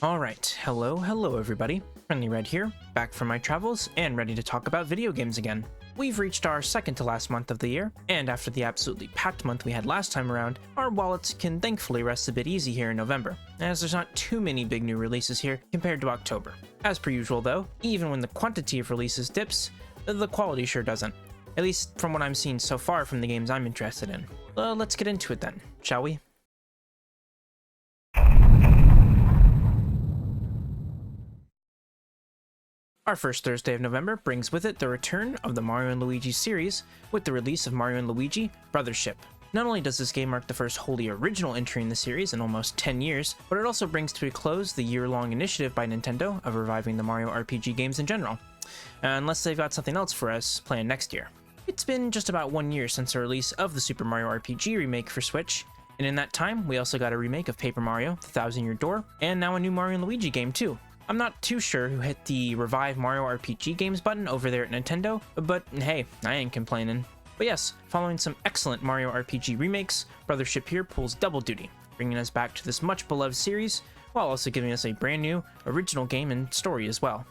Alright, hello everybody. Friendly Red here, back from my travels and ready to talk about video games again. We've reached our second to last month of the year, and after the absolutely packed month we had last time around, our wallets can thankfully rest a bit easy here in November, as there's not too many big new releases here compared to October. As per usual though, even when the quantity of releases dips, the quality sure doesn't. At least from what I'm seeing so far from the games I'm interested in. Let's get into it then, shall we? Our first Thursday of November brings with it the return of the Mario & Luigi series with the release of Mario & Luigi Brothership. Not only does this game mark the first wholly original entry in the series in almost 10 years, but it also brings to a close the year-long initiative by Nintendo of reviving the Mario RPG games in general, unless they've got something else for us planned next year. It's been just about 1 year since the release of the Super Mario RPG remake for Switch, and in that time we also got a remake of Paper Mario: The Thousand Year Door, and now a new Mario & Luigi game too. I'm not too sure who hit the Revive Mario RPG Games button over there at Nintendo, but hey, I ain't complaining. But yes, following some excellent Mario RPG remakes, Brothership here pulls double duty, bringing us back to this much beloved series, while also giving us a brand new, original game and story as well.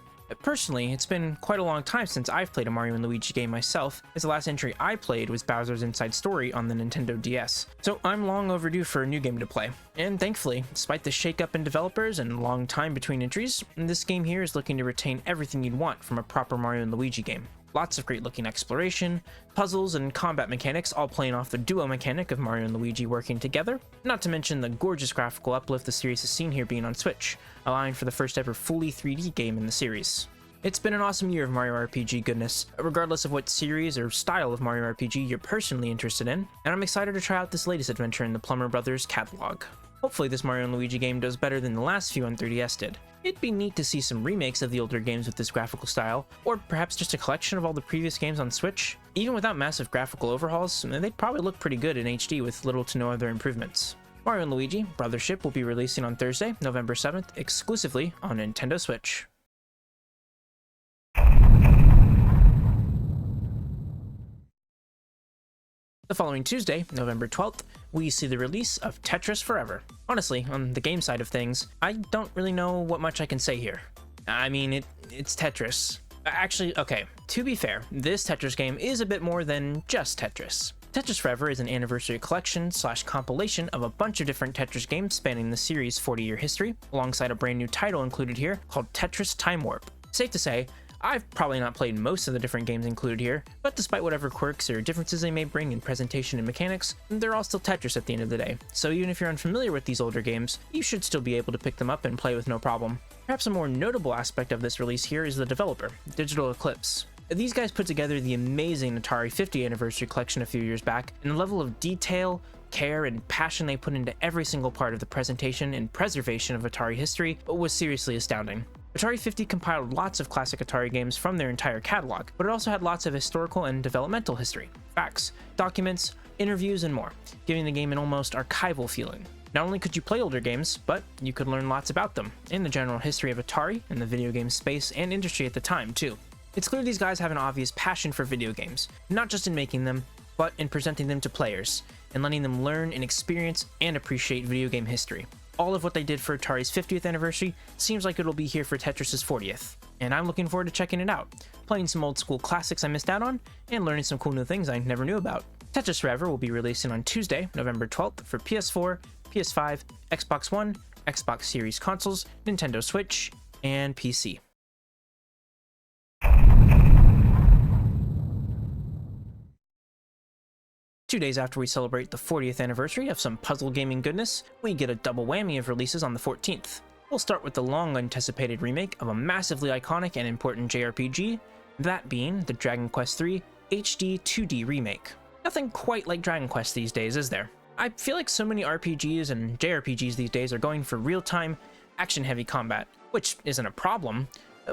Personally, it's been quite a long time since I've played a Mario & Luigi game myself, as the last entry I played was Bowser's Inside Story on the Nintendo DS. So I'm long overdue for a new game to play. And thankfully, despite the shakeup in developers and long time between entries, this game here is looking to retain everything you'd want from a proper Mario & Luigi game. Lots of great looking exploration, puzzles, and combat mechanics all playing off the duo mechanic of Mario and Luigi working together, not to mention the gorgeous graphical uplift the series has seen here being on Switch, allowing for the first ever fully 3D game in the series. It's been an awesome year of Mario RPG goodness, regardless of what series or style of Mario RPG you're personally interested in, and I'm excited to try out this latest adventure in the Plumber Brothers catalog. Hopefully this Mario & Luigi game does better than the last few on 3DS did. It'd be neat to see some remakes of the older games with this graphical style, or perhaps just a collection of all the previous games on Switch. Even without massive graphical overhauls, they'd probably look pretty good in HD with little to no other improvements. Mario & Luigi Brothership will be releasing on Thursday, November 7th, exclusively on Nintendo Switch. The following Tuesday, November 12th, we see the release of Tetris Forever. Honestly, on the game side of things, I don't really know what much I can say here. I mean, it's Tetris. Actually, okay, to be fair, this Tetris game is a bit more than just Tetris. Tetris Forever is an anniversary collection / compilation of a bunch of different Tetris games spanning the series' 40-year history, alongside a brand new title included here called Tetris Time Warp. Safe to say, I've probably not played most of the different games included here, but despite whatever quirks or differences they may bring in presentation and mechanics, they're all still Tetris at the end of the day, so even if you're unfamiliar with these older games, you should still be able to pick them up and play with no problem. Perhaps a more notable aspect of this release here is the developer, Digital Eclipse. These guys put together the amazing Atari 50th Anniversary Collection a few years back, and the level of detail, care, and passion they put into every single part of the presentation and preservation of Atari history was seriously astounding. Atari 50 compiled lots of classic Atari games from their entire catalog, but it also had lots of historical and developmental history, facts, documents, interviews, and more, giving the game an almost archival feeling. Not only could you play older games, but you could learn lots about them, and the general history of Atari and the video game space and industry at the time, too. It's clear these guys have an obvious passion for video games, not just in making them, but in presenting them to players, and letting them learn and experience and appreciate video game history. All of what they did for Atari's 50th anniversary seems like it'll be here for Tetris's 40th, and I'm looking forward to checking it out, playing some old school classics I missed out on, and learning some cool new things I never knew about. Tetris Forever will be releasing on Tuesday, November 12th for PS4, PS5, Xbox One, Xbox Series consoles, Nintendo Switch, and PC. Two days after we celebrate the 40th anniversary of some puzzle gaming goodness, we get a double whammy of releases on the 14th. We'll start with the long-anticipated remake of a massively iconic and important JRPG, that being the Dragon Quest III HD 2D remake. Nothing quite like Dragon Quest these days, is there? I feel like so many RPGs and JRPGs these days are going for real-time, action-heavy combat, which isn't a problem,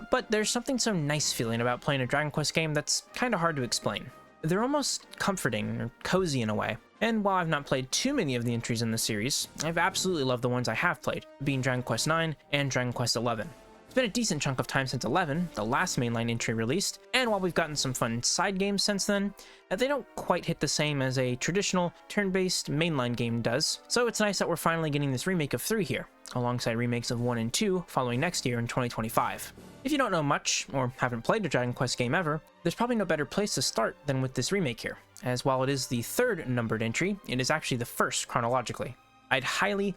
but there's something so nice feeling about playing a Dragon Quest game that's kinda hard to explain. They're almost comforting or cozy in a way, and while I've not played too many of the entries in the series, I've absolutely loved the ones I have played, being Dragon Quest IX and Dragon Quest XI. It's been a decent chunk of time since 11, the last mainline entry released, and while we've gotten some fun side games since then, they don't quite hit the same as a traditional turn-based mainline game does, so it's nice that we're finally getting this remake of 3 here, alongside remakes of 1 and 2 following next year in 2025. If you don't know much, or haven't played a Dragon Quest game ever, there's probably no better place to start than with this remake here, as while it is the 3rd numbered entry, it is actually the 1st chronologically. I'd highly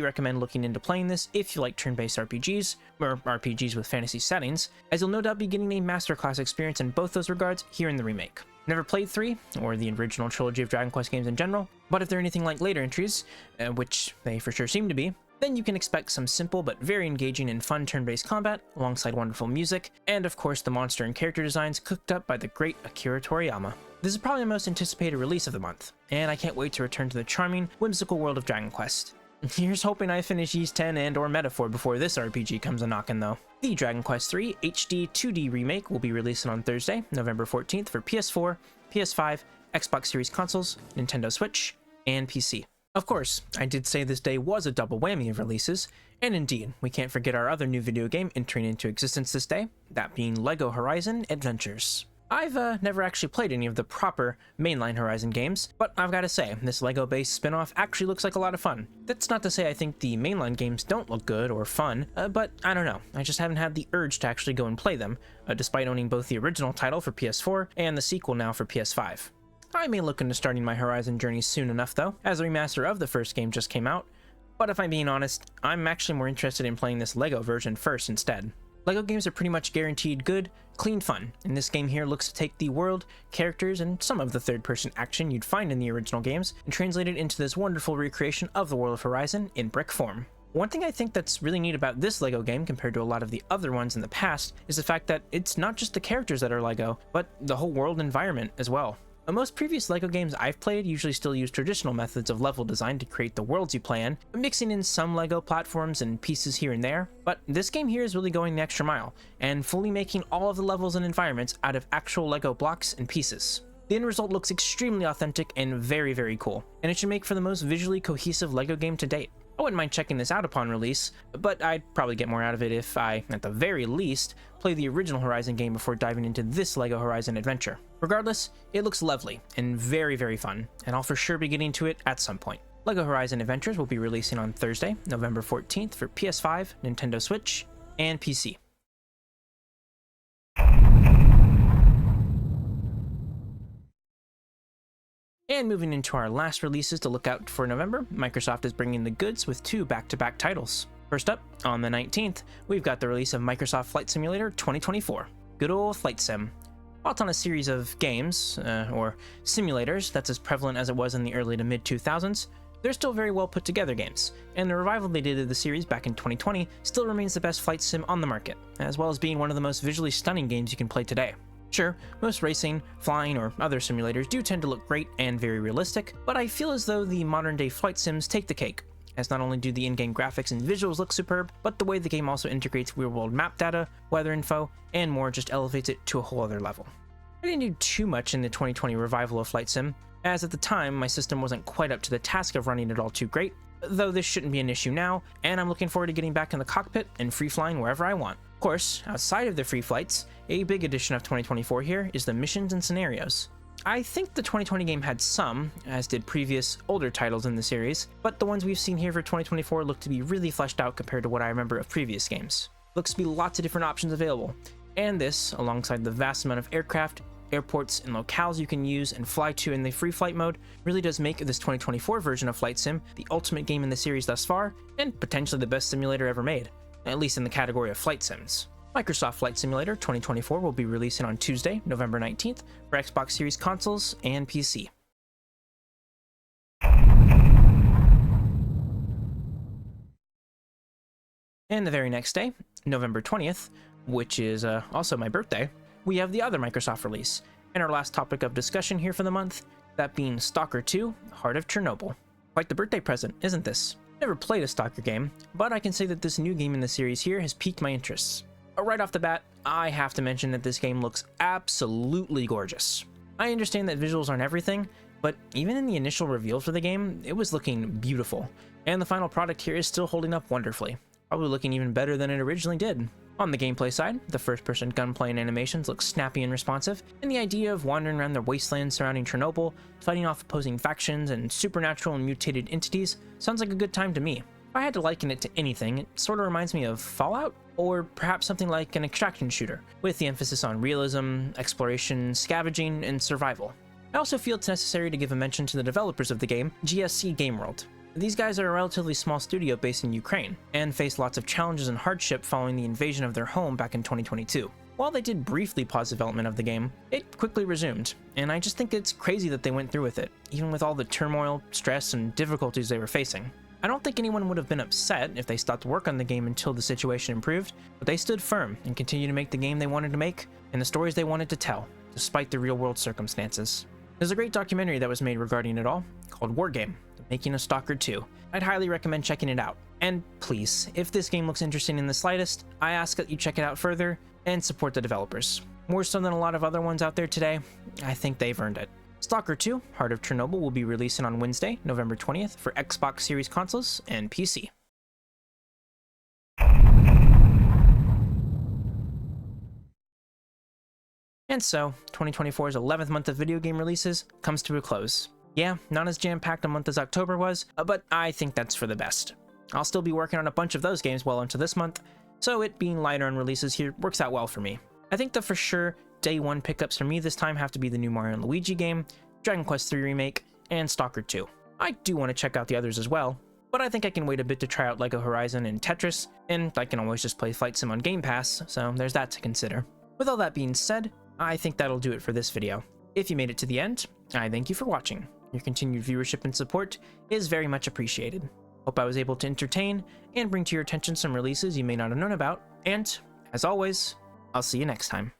recommend looking into playing this if you like turn-based RPGs, or RPGs with fantasy settings, as you'll no doubt be getting a masterclass experience in both those regards here in the remake. Never played 3, or the original trilogy of Dragon Quest games in general, but if they're anything like later entries, which they for sure seem to be, then you can expect some simple but very engaging and fun turn-based combat, alongside wonderful music, and of course the monster and character designs cooked up by the great Akira Toriyama. This is probably the most anticipated release of the month, and I can't wait to return to the charming, whimsical world of Dragon Quest. Here's hoping I finish Ys 10 and or Metaphor before this RPG comes a-knockin' though. The Dragon Quest III HD 2D Remake will be releasing on Thursday, November 14th for PS4, PS5, Xbox Series consoles, Nintendo Switch, and PC. Of course, I did say this day was a double whammy of releases, and indeed, we can't forget our other new video game entering into existence this day, that being LEGO Horizon Adventures. I've never actually played any of the proper mainline Horizon games, but I've gotta say, this LEGO-based spin-off actually looks like a lot of fun. That's not to say I think the mainline games don't look good or fun, but I don't know, I just haven't had the urge to actually go and play them, despite owning both the original title for PS4 and the sequel now for PS5. I may look into starting my Horizon journey soon enough though, as a remaster of the first game just came out, but if I'm being honest, I'm actually more interested in playing this LEGO version first instead. LEGO games are pretty much guaranteed good, clean fun, and this game here looks to take the world, characters, and some of the third-person action you'd find in the original games and translate it into this wonderful recreation of the world of Horizon in brick form. One thing I think that's really neat about this LEGO game compared to a lot of the other ones in the past is the fact that it's not just the characters that are LEGO, but the whole world environment as well. Most previous LEGO games I've played usually still use traditional methods of level design to create the worlds you play in, mixing in some LEGO platforms and pieces here and there, but this game here is really going the extra mile, and fully making all of the levels and environments out of actual LEGO blocks and pieces. The end result looks extremely authentic and very cool, and it should make for the most visually cohesive LEGO game to date. I wouldn't mind checking this out upon release, but I'd probably get more out of it if I, at the very least, play the original Horizon game before diving into this LEGO Horizon adventure. Regardless, it looks lovely and very fun, and I'll for sure be getting to it at some point. LEGO Horizon Adventures will be releasing on Thursday, November 14th for PS5, Nintendo Switch, and PC. And moving into our last releases to look out for November, Microsoft is bringing the goods with 2 back-to-back titles. First up, on the 19th, we've got the release of Microsoft Flight Simulator 2024. Good old flight sim. Built on a series of games, or simulators, that's as prevalent as it was in the early to mid-2000s, they're still very well put together games, and the revival they did of the series back in 2020 still remains the best flight sim on the market, as well as being one of the most visually stunning games you can play today. Sure, most racing, flying, or other simulators do tend to look great and very realistic, but I feel as though the modern-day flight sims take the cake, as not only do the in-game graphics and visuals look superb, but the way the game also integrates real-world map data, weather info, and more just elevates it to a whole other level. I didn't do too much in the 2020 revival of Flight Sim, as at the time my system wasn't quite up to the task of running it all too great, though this shouldn't be an issue now, and I'm looking forward to getting back in the cockpit and free-flying wherever I want. Of course, outside of the free flights, a big addition of 2024 here is the missions and scenarios. I think the 2020 game had some, as did previous, older titles in the series, but the ones we've seen here for 2024 look to be really fleshed out compared to what I remember of previous games. Looks to be lots of different options available, and this, alongside the vast amount of aircraft, airports, and locales you can use and fly to in the free flight mode, really does make this 2024 version of Flight Sim the ultimate game in the series thus far, and potentially the best simulator ever made, at least in the category of flight sims. Microsoft Flight Simulator 2024 will be releasing on Tuesday, November 19th for Xbox Series consoles and PC. And the very next day, November 20th, which is also my birthday, we have the other Microsoft release, and our last topic of discussion here for the month, that being S.T.A.L.K.E.R 2, Heart of Chernobyl. Quite the birthday present, isn't this? Never played a S.T.A.L.K.E.R game, but I can say that this new game in the series here has piqued my interests. Right off the bat, I have to mention that this game looks absolutely gorgeous. I understand that visuals aren't everything, but even in the initial reveal for the game, it was looking beautiful, and the final product here is still holding up wonderfully, probably looking even better than it originally did. On the gameplay side, the first-person gunplay and animations look snappy and responsive, and the idea of wandering around the wastelands surrounding Chernobyl, fighting off opposing factions and supernatural and mutated entities sounds like a good time to me. If I had to liken it to anything, it sort of reminds me of Fallout, or perhaps something like an extraction shooter, with the emphasis on realism, exploration, scavenging, and survival. I also feel it's necessary to give a mention to the developers of the game, GSC Game World. These guys are a relatively small studio based in Ukraine, and faced lots of challenges and hardship following the invasion of their home back in 2022. While they did briefly pause development of the game, it quickly resumed, and I just think it's crazy that they went through with it, even with all the turmoil, stress, and difficulties they were facing. I don't think anyone would have been upset if they stopped work on the game until the situation improved, but they stood firm and continued to make the game they wanted to make, and the stories they wanted to tell, despite the real-world circumstances. There's a great documentary that was made regarding it all, called War Game: The Making of S.T.A.L.K.E.R 2. I'd highly recommend checking it out. And please, if this game looks interesting in the slightest, I ask that you check it out further and support the developers. More so than a lot of other ones out there today, I think they've earned it. S.T.A.L.K.E.R 2, Heart of Chernobyl will be releasing on Wednesday, November 20th for Xbox Series consoles and PC. And so, 2024's 11th month of video game releases comes to a close. Yeah, not as jam-packed a month as October was, but I think that's for the best. I'll still be working on a bunch of those games well into this month, so it being lighter on releases here works out well for me. I think the for sure day one pickups for me this time have to be the new Mario & Luigi game, Dragon Quest III Remake, and S.T.A.L.K.E.R 2. I do want to check out the others as well, but I think I can wait a bit to try out LEGO Horizon and Tetris, and I can always just play Flight Sim on Game Pass, so there's that to consider. With all that being said, I think that'll do it for this video. If you made it to the end, I thank you for watching. Your continued viewership and support is very much appreciated. Hope I was able to entertain and bring to your attention some releases you may not have known about, and, as always, I'll see you next time.